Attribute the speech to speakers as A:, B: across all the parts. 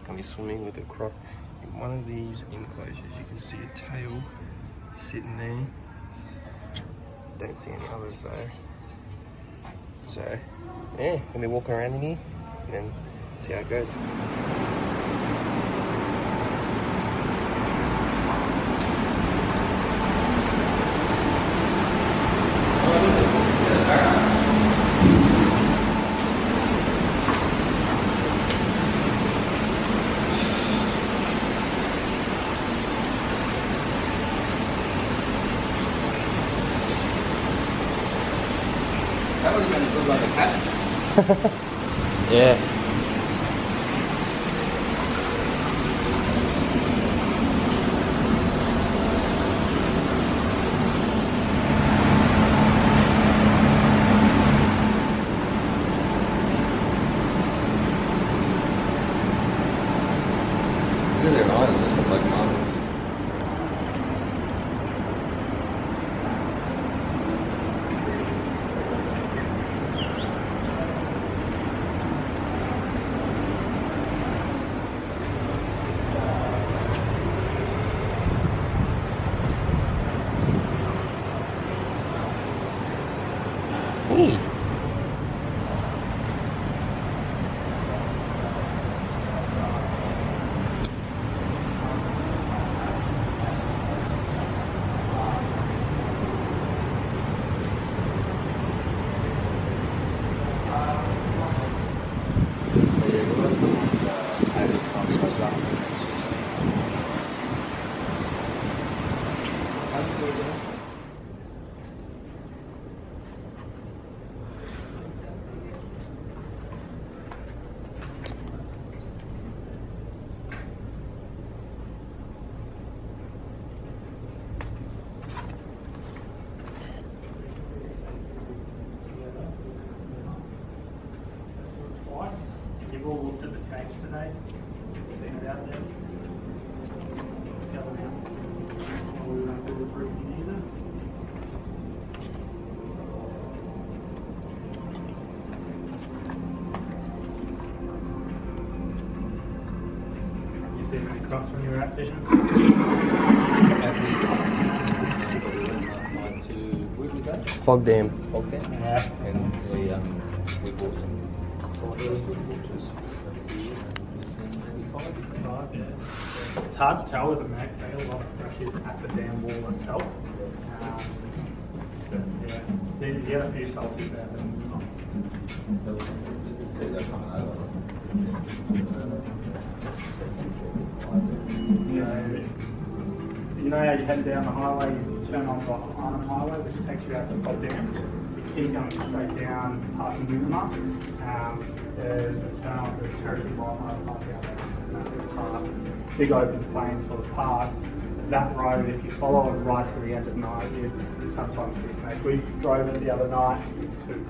A: and he's swimming with a croc in one of these enclosures. You can see a tail sitting there. Don't see any others though. So yeah, gonna be walking around in here and then see how it goes.
B: That was going to look like a cat.
A: Yeah.
B: Look at their eyes, they look like marbles.
A: Hey.
C: You've all looked at the cage today, seen it out there. Couple mounts. We won't do the broken either. You see many crocs when you were out fishing?
B: Last night to where did we go?
A: Fog dam.
B: Fog Dam.
C: Yeah.
B: And we bought some watches.
C: It's hard to tell with them, mate. They got a lot of pressures at the dam wall itself. But yeah, you get a few salties there. You know how you head down the highway, you turn on the Arnhem Highway, which takes you out to Cove Dam. You keep going straight down past Newmark. There's a turn on the Territory Wildlife Park out there. Massive park, big open plains sort of park. That road, if you follow it right to the end at night, you sometimes see snakes. We drove it the other night too.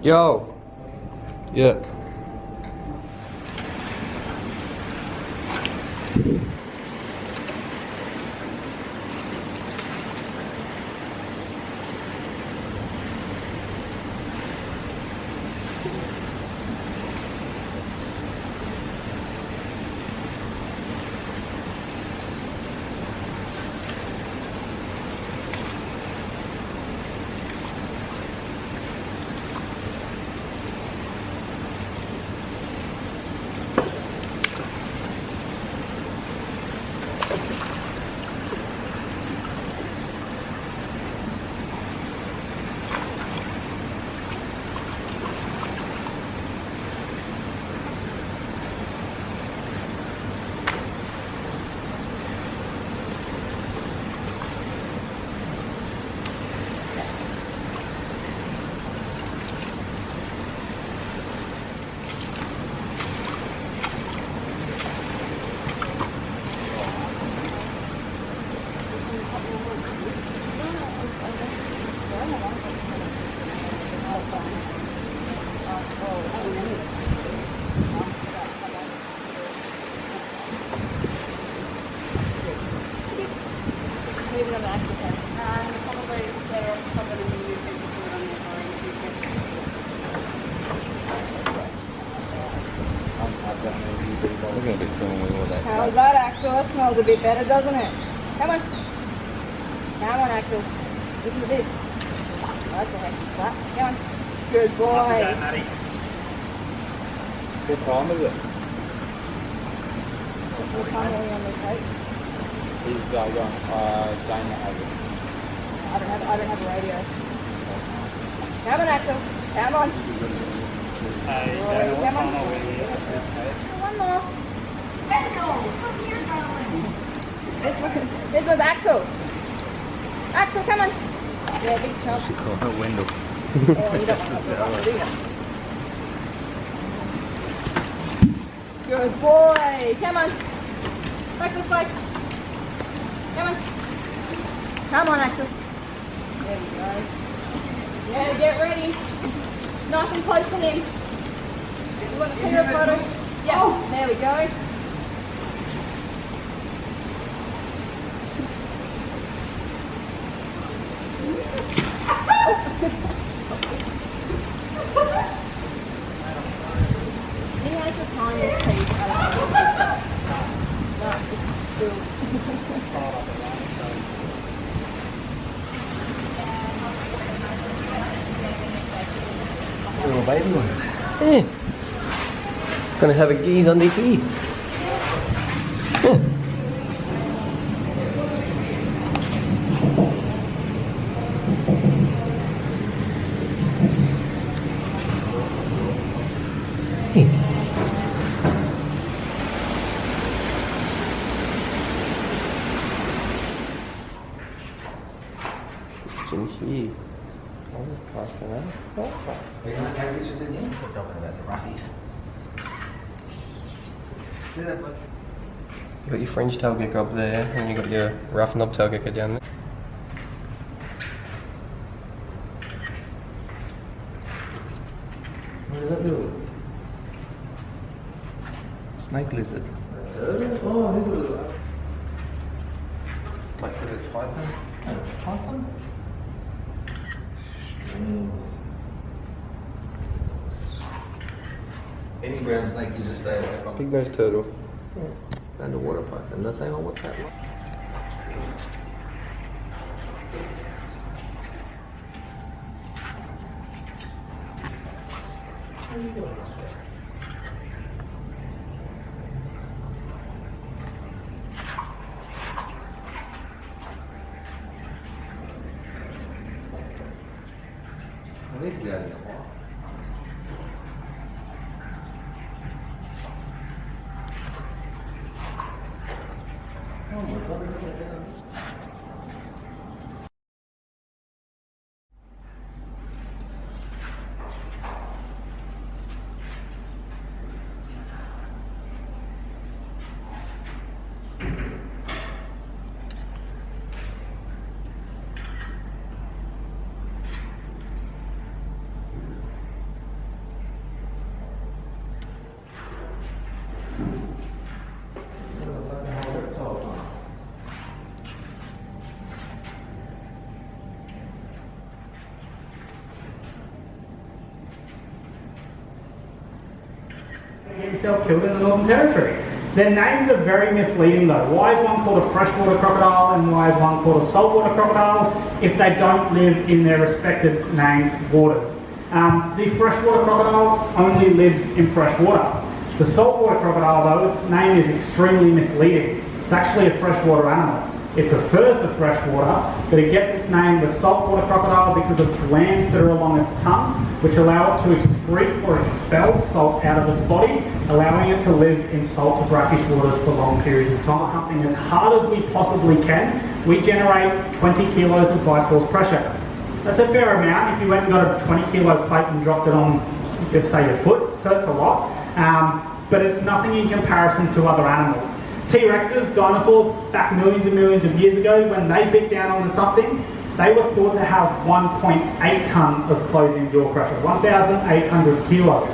A: Yo. Yeah.
B: We're going to be swimming with all that.
D: How's that, Axel? That smells a bit better, doesn't it? Come on. Come on, Axel. Listen to this. What the heck is that? Come on. Good boy.
B: What time is it?
D: What time are we on this coach?
B: He's going, Dana has it.
D: I don't have a radio. Come on, Axel. Come on. Come on. One more. This was Axel. Axel, come on. Yeah, big chunk.
B: She called her Wendell.
D: Oh, you don't want to do that. Good boy. Come on. Practice fight. Come on. Come on, Axel. There we go. Yeah, get ready. Nice and close to him. You want to clear a photo? Yeah, there we go. He has the tiniest piece. No, it's still.
A: Little baby ones. Yeah. Gonna have a geese on their feet. Yeah. It's in here. I'll just pass it around.
B: Are you going to take pictures in here? We're talking about the roughies. See that bloke?
A: You got your French tail gecko up there, and you got your rough knob tail gecko down there.
B: What is that doing? Snake lizard. Oh, this is a
A: Like for the python.
B: python? Any brown snake you just stay away from.
A: Big nose turtle. Yeah. Underwater python. That's saying, oh, what's that like?
B: How are you doing? I need to get out of the water. Oh my God, look at that.
C: Himself killed in the Northern Territory. Their names are very misleading though. Why is one called a freshwater crocodile and why is one called a saltwater crocodile if they don't live in their respective named waters? The freshwater crocodile only lives in fresh water. The saltwater crocodile though, its name is extremely misleading. It's actually a freshwater animal. It prefers the fresh water, but it gets its name the saltwater crocodile because of glands that are along its tongue, which allow it to excrete or expel salt out of its body, allowing it to live in salt or brackish waters for long periods of time. Something as hard as we possibly can, we generate 20 kilos of by force pressure. That's a fair amount. If you went and got a 20 kilo plate and dropped it on, just say your foot, hurts a lot, but it's nothing in comparison to other animals. T-Rexes, dinosaurs, back millions and millions of years ago, when they bit down onto something, they were thought to have 1.8 tonne of closing jaw pressure, 1,800 kilos.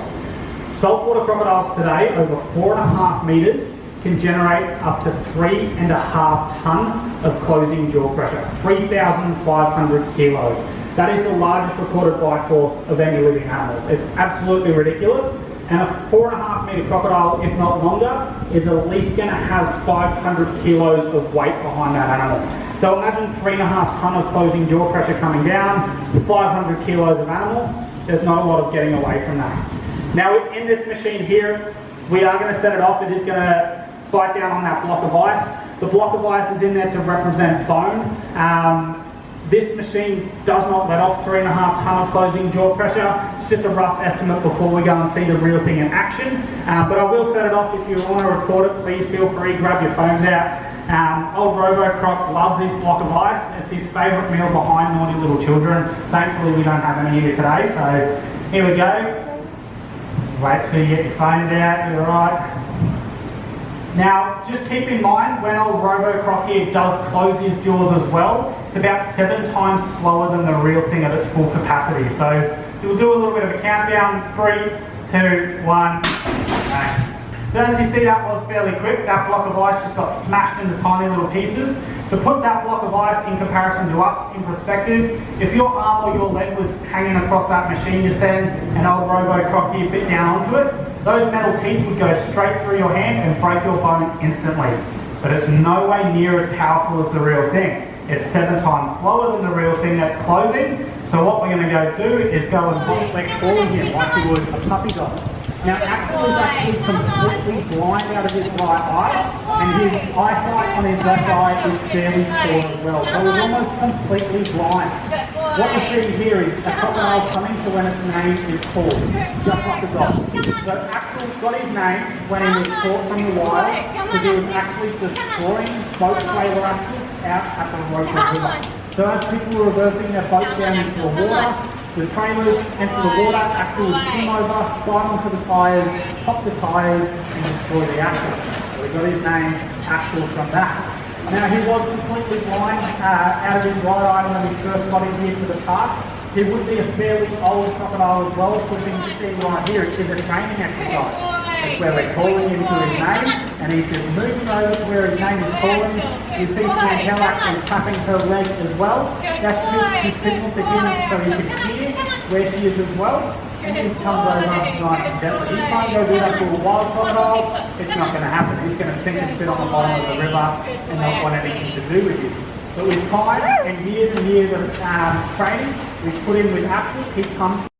C: Saltwater crocodiles today, over 4.5 metres, can generate up to 3.5 tonne of closing jaw pressure, 3,500 kilos. That is the largest recorded bite force of any living animal. It's absolutely ridiculous. And a 4.5 metre crocodile, if not longer, is at least going to have 500 kilos of weight behind that animal. So imagine 3.5 tonne of closing jaw pressure coming down, 500 kilos of animal. There's not a lot of getting away from that. Now in this machine here, we are going to set it off. It is going to bite down on that block of ice. The block of ice is in there to represent bone. This machine does not let off 3.5 tonne of closing jaw pressure. It's just a rough estimate before we go and see the real thing in action. But I will set it off. If you want to record it, please feel free, grab your phones out. Old Robo-Croc loves this block of ice. It's his favourite meal behind naughty little children. Thankfully we don't have any here today, so here we go. Wait till you get your phones out, you're right. Now, just keep in mind, when old Robo-Croc here does close his jaws as well, it's about 7 times slower than the real thing at its full capacity. So, you'll do a little bit of a countdown, 3, 2, 1, okay. So as you see, that was fairly quick. That block of ice just got smashed into tiny little pieces. To put that block of ice in comparison to us in perspective, if your arm or your leg was hanging across that machine just then, and old Robo-Croc here bit down onto it, those metal teeth would go straight through your hand and break your bone instantly. But it's no way near as powerful as the real thing. It's 7 times slower than the real thing that's closing. So what we're going to go do is go and flex forward him like you would a puppy dog. Now Axel is actually completely blind out of his right eye, and his eyesight on his left eye is fairly poor as well. So he's almost completely blind. What you see here is a crocodile coming to when its name is called, just like a dog. So Axel got his name when he was caught from the wild, because he was actually destroying both whaler axles out at the Roper River. So as people were reversing their boats down into the water, the trailers enter the water, Axel would swim over, climb onto the tyres, pop the tyres, and destroy the axle. So we got his name, Axel, from that. Now he was completely blind out of his right eye when we first got him here to the park. He would be a fairly old crocodile as well, so things you see right here is a training exercise. It's where we're calling him to his name, and he's just moving over to where his name is calling. You see Chantel actually tapping her leg as well. That's just his signal to him so he can hear where she is as well. And he just comes over nice and gently. He can't go do that to a wild crocodile. It's not going to happen. He's going to sink and sit on the bottom of the river and not want anything to do with you. But with time and years of training, we've put him with Axel. He comes